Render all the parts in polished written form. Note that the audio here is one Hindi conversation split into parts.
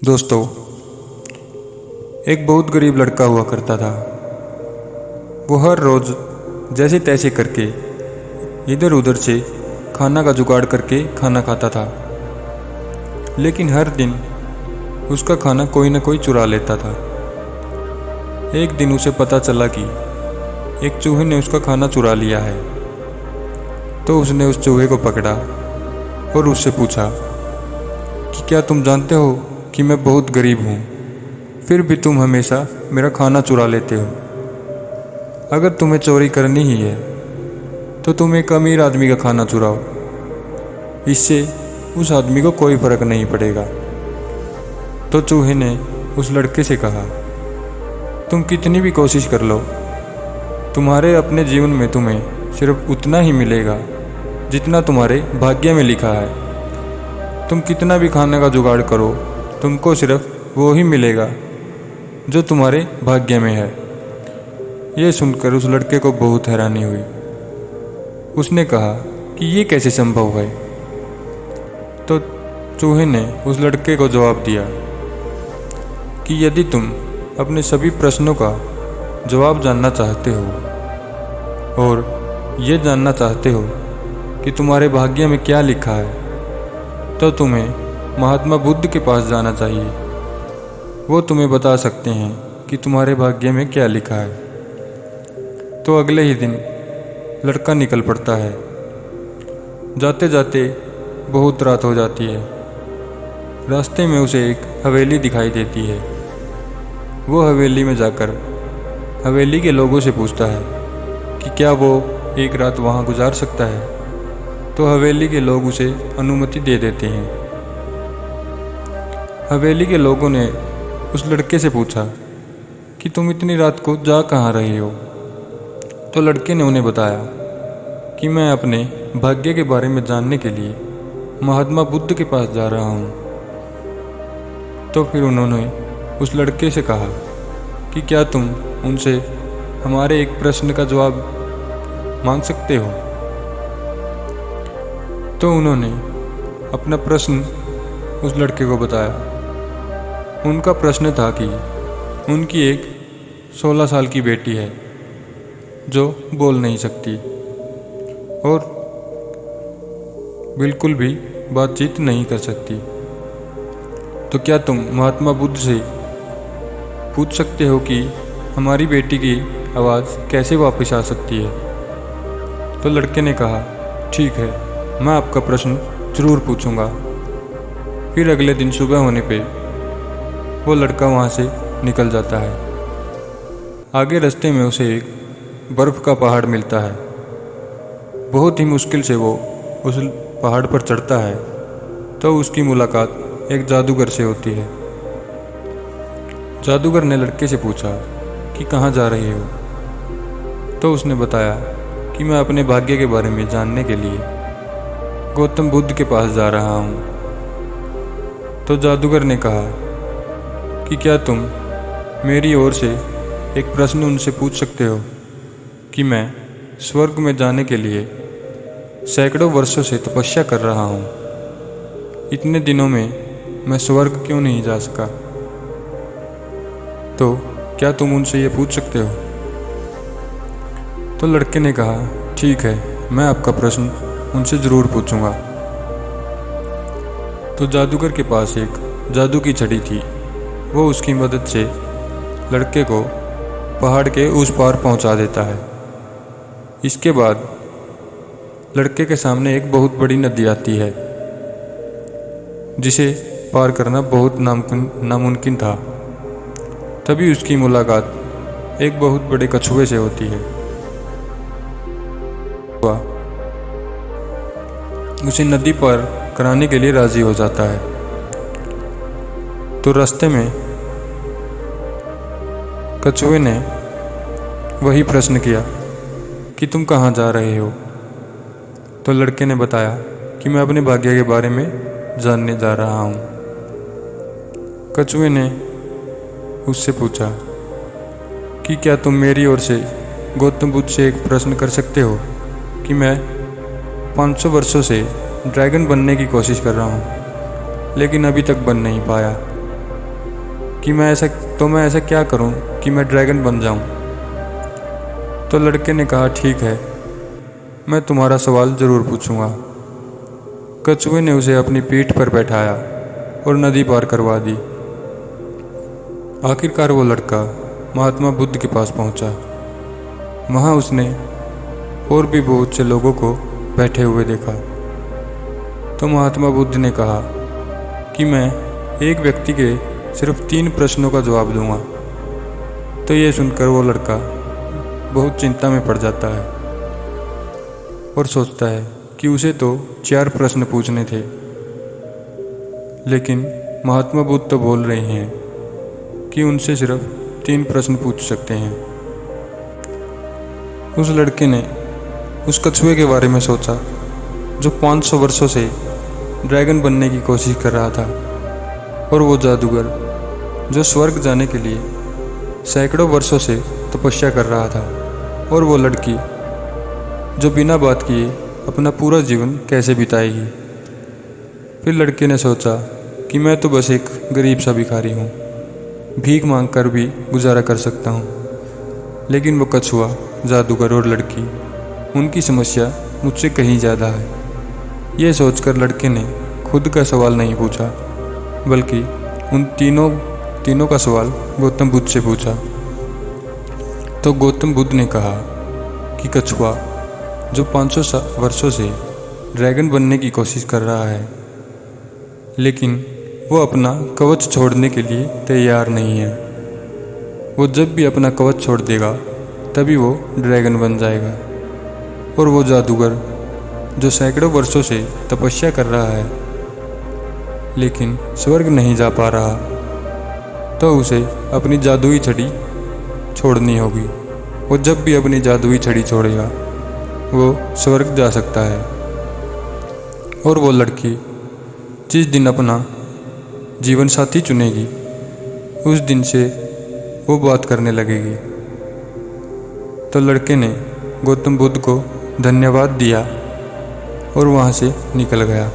दोस्तों, एक बहुत गरीब लड़का हुआ करता था। वो हर रोज़ जैसे तैसे करके इधर उधर से खाना का जुगाड़ करके खाना खाता था, लेकिन हर दिन उसका खाना कोई ना कोई चुरा लेता था। एक दिन उसे पता चला कि एक चूहे ने उसका खाना चुरा लिया है। तो उसने उस चूहे को पकड़ा और उससे पूछा कि क्या तुम जानते हो कि मैं बहुत गरीब हूँ, फिर भी तुम हमेशा मेरा खाना चुरा लेते हो। अगर तुम्हें चोरी करनी ही है तो तुम एक अमीर आदमी का खाना चुराओ, इससे उस आदमी को कोई फर्क नहीं पड़ेगा। तो चूहे ने उस लड़के से कहा, तुम कितनी भी कोशिश कर लो, तुम्हारे अपने जीवन में तुम्हें सिर्फ उतना ही मिलेगा जितना तुम्हारे भाग्य में लिखा है। तुम कितना भी खाने का जुगाड़ करो, तुमको सिर्फ वो ही मिलेगा जो तुम्हारे भाग्य में है। यह सुनकर उस लड़के को बहुत हैरानी हुई। उसने कहा कि ये कैसे संभव है। तो चूहे ने उस लड़के को जवाब दिया कि यदि तुम अपने सभी प्रश्नों का जवाब जानना चाहते हो और ये जानना चाहते हो कि तुम्हारे भाग्य में क्या लिखा है, तो तुम्हें महात्मा बुद्ध के पास जाना चाहिए। वो तुम्हें बता सकते हैं कि तुम्हारे भाग्य में क्या लिखा है। तो अगले ही दिन लड़का निकल पड़ता है। जाते जाते बहुत रात हो जाती है। रास्ते में उसे एक हवेली दिखाई देती है। वो हवेली में जाकर हवेली के लोगों से पूछता है कि क्या वो एक रात वहाँ गुजार सकता है। तो हवेली के लोग उसे अनुमति दे देते हैं। हवेली के लोगों ने उस लड़के से पूछा कि तुम इतनी रात को जा कहाँ रहे हो। तो लड़के ने उन्हें बताया कि मैं अपने भाग्य के बारे में जानने के लिए महात्मा बुद्ध के पास जा रहा हूँ। तो फिर उन्होंने उस लड़के से कहा कि क्या तुम उनसे हमारे एक प्रश्न का जवाब मांग सकते हो। तो उन्होंने अपना प्रश्न उस लड़के को बताया। उनका प्रश्न था कि उनकी एक 16 साल की बेटी है जो बोल नहीं सकती और बिल्कुल भी बातचीत नहीं कर सकती। तो क्या तुम महात्मा बुद्ध से पूछ सकते हो कि हमारी बेटी की आवाज़ कैसे वापस आ सकती है। तो लड़के ने कहा, ठीक है, मैं आपका प्रश्न ज़रूर पूछूंगा। फिर अगले दिन सुबह होने पे वो लड़का वहाँ से निकल जाता है। आगे रास्ते में उसे एक बर्फ़ का पहाड़ मिलता है। बहुत ही मुश्किल से वो उस पहाड़ पर चढ़ता है। तो उसकी मुलाकात एक जादूगर से होती है। जादूगर ने लड़के से पूछा कि कहाँ जा रहे हो। तो उसने बताया कि मैं अपने भाग्य के बारे में जानने के लिए गौतम बुद्ध के पास जा रहा हूँ। तो जादूगर ने कहा कि क्या तुम मेरी ओर से एक प्रश्न उनसे पूछ सकते हो कि मैं स्वर्ग में जाने के लिए सैकड़ों वर्षों से तपस्या कर रहा हूँ, इतने दिनों में मैं स्वर्ग क्यों नहीं जा सका। तो क्या तुम उनसे ये पूछ सकते हो। तो लड़के ने कहा, ठीक है, मैं आपका प्रश्न उनसे ज़रूर पूछूंगा। तो जादूगर के पास एक जादू की छड़ी थी। वो उसकी मदद से लड़के को पहाड़ के उस पार पहुंचा देता है। इसके बाद लड़के के सामने एक बहुत बड़ी नदी आती है जिसे पार करना बहुत नामुमकिन था। तभी उसकी मुलाकात एक बहुत बड़े कछुए से होती है। उसे नदी पार कराने के लिए राजी हो जाता है। तो रास्ते में कछुए ने वही प्रश्न किया कि तुम कहाँ जा रहे हो। तो लड़के ने बताया कि मैं अपने भाग्य के बारे में जानने जा रहा हूँ। कछुए ने उससे पूछा कि क्या तुम मेरी ओर से गौतम बुद्ध से एक प्रश्न कर सकते हो कि मैं 500 वर्षों से ड्रैगन बनने की कोशिश कर रहा हूँ, लेकिन अभी तक बन नहीं पाया। कि मैं ऐसा क्या करूं कि मैं ड्रैगन बन जाऊं। तो लड़के ने कहा, ठीक है, मैं तुम्हारा सवाल ज़रूर पूछूंगा। कछुए ने उसे अपनी पीठ पर बैठाया और नदी पार करवा दी। आखिरकार वो लड़का महात्मा बुद्ध के पास पहुंचा। वहां उसने और भी बहुत से लोगों को बैठे हुए देखा। तो महात्मा बुद्ध ने कहा कि मैं एक व्यक्ति के सिर्फ 3 प्रश्नों का जवाब दूंगा। तो ये सुनकर वो लड़का बहुत चिंता में पड़ जाता है और सोचता है कि उसे तो 4 प्रश्न पूछने थे, लेकिन महात्मा बुद्ध तो बोल रहे हैं कि उनसे सिर्फ 3 प्रश्न पूछ सकते हैं। उस लड़के ने उस कछुए के बारे में सोचा जो 500 वर्षों से ड्रैगन बनने की कोशिश कर रहा था, और वो जादूगर जो स्वर्ग जाने के लिए सैकड़ों वर्षों से तपस्या कर रहा था, और वो लड़की जो बिना बात किए अपना पूरा जीवन कैसे बिताएगी। फिर लड़के ने सोचा कि मैं तो बस एक गरीब सा भिखारी हूँ, भीख मांग कर भी गुजारा कर सकता हूँ। लेकिन वो कछुआ, जादूगर और लड़की, उनकी समस्या मुझसे कहीं ज़्यादा है। ये सोचकर लड़के ने खुद का सवाल नहीं पूछा, बल्कि उन तीनों का सवाल गौतम बुद्ध से पूछा। तो गौतम बुद्ध ने कहा कि कछुआ जो 500 वर्षों से ड्रैगन बनने की कोशिश कर रहा है, लेकिन वो अपना कवच छोड़ने के लिए तैयार नहीं है। वो जब भी अपना कवच छोड़ देगा तभी वो ड्रैगन बन जाएगा। और वो जादूगर जो सैकड़ों वर्षों से तपस्या कर रहा है लेकिन स्वर्ग नहीं जा पा रहा, तो उसे अपनी जादुई छड़ी छोड़नी होगी। वो जब भी अपनी जादुई छड़ी छोड़ेगा वो स्वर्ग जा सकता है। और वो लड़की जिस दिन अपना जीवन साथी चुनेगी, उस दिन से वो बात करने लगेगी। तो लड़के ने गौतम बुद्ध को धन्यवाद दिया और वहाँ से निकल गया।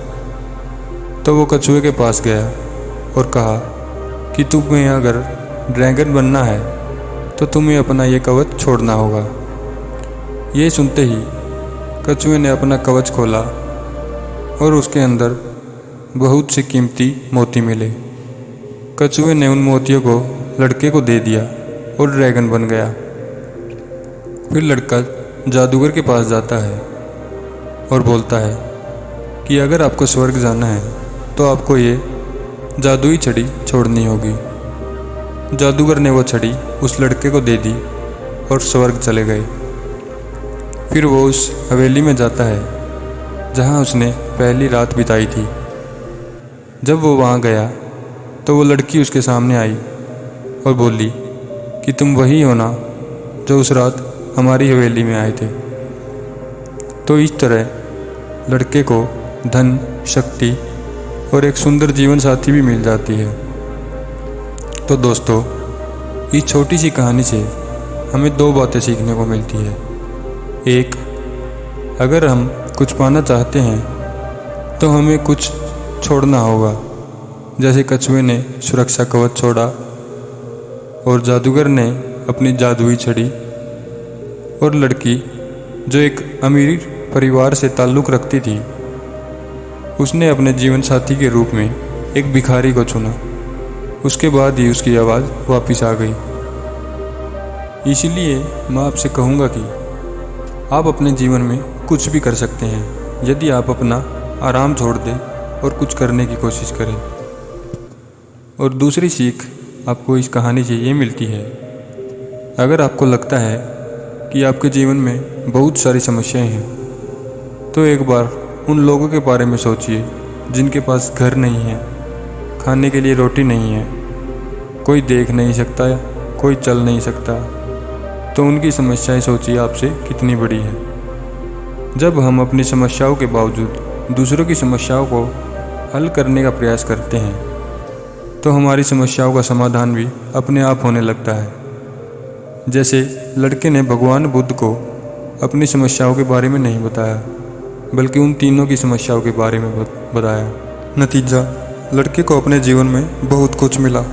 तो वो कछुए के पास गया और कहा कि तुम्हें अगर ड्रैगन बनना है तो तुम्हें अपना ये कवच छोड़ना होगा। ये सुनते ही कछुए ने अपना कवच खोला और उसके अंदर बहुत से कीमती मोती मिले। कछुए ने उन मोतियों को लड़के को दे दिया और ड्रैगन बन गया। फिर लड़का जादूगर के पास जाता है और बोलता है कि अगर आपको स्वर्ग जाना है तो आपको ये जादुई छड़ी छोड़नी होगी। जादूगर ने वो छड़ी उस लड़के को दे दी और स्वर्ग चले गए। फिर वो उस हवेली में जाता है जहाँ उसने पहली रात बिताई थी। जब वो वहाँ गया तो वो लड़की उसके सामने आई और बोली कि तुम वही हो ना जो उस रात हमारी हवेली में आए थे। तो इस तरह लड़के को धन, शक्ति और एक सुंदर जीवन साथी भी मिल जाती है। तो दोस्तों, इस छोटी सी कहानी से हमें 2 बातें सीखने को मिलती है। एक, अगर हम कुछ पाना चाहते हैं तो हमें कुछ छोड़ना होगा, जैसे कछुए ने सुरक्षा कवच छोड़ा और जादूगर ने अपनी जादुई छड़ी, और लड़की जो एक अमीर परिवार से ताल्लुक़ रखती थी, उसने अपने जीवन साथी के रूप में एक भिखारी को चुना। उसके बाद ही उसकी आवाज़ वापस आ गई। इसलिए मैं आपसे कहूँगा कि आप अपने जीवन में कुछ भी कर सकते हैं यदि आप अपना आराम छोड़ दें और कुछ करने की कोशिश करें। और दूसरी सीख आपको इस कहानी से ये मिलती है, अगर आपको लगता है कि आपके जीवन में बहुत सारी समस्याएं हैं, तो एक बार उन लोगों के बारे में सोचिए जिनके पास घर नहीं है, खाने के लिए रोटी नहीं है, कोई देख नहीं सकता, कोई चल नहीं सकता। तो उनकी समस्याएं सोचिए आपसे कितनी बड़ी है। जब हम अपनी समस्याओं के बावजूद दूसरों की समस्याओं को हल करने का प्रयास करते हैं तो हमारी समस्याओं का समाधान भी अपने आप होने लगता है। जैसे लड़के ने भगवान बुद्ध को अपनी समस्याओं के बारे में नहीं बताया, बल्कि उन तीनों की समस्याओं के बारे में बताया। नतीजा, लड़के को अपने जीवन में बहुत कुछ मिला।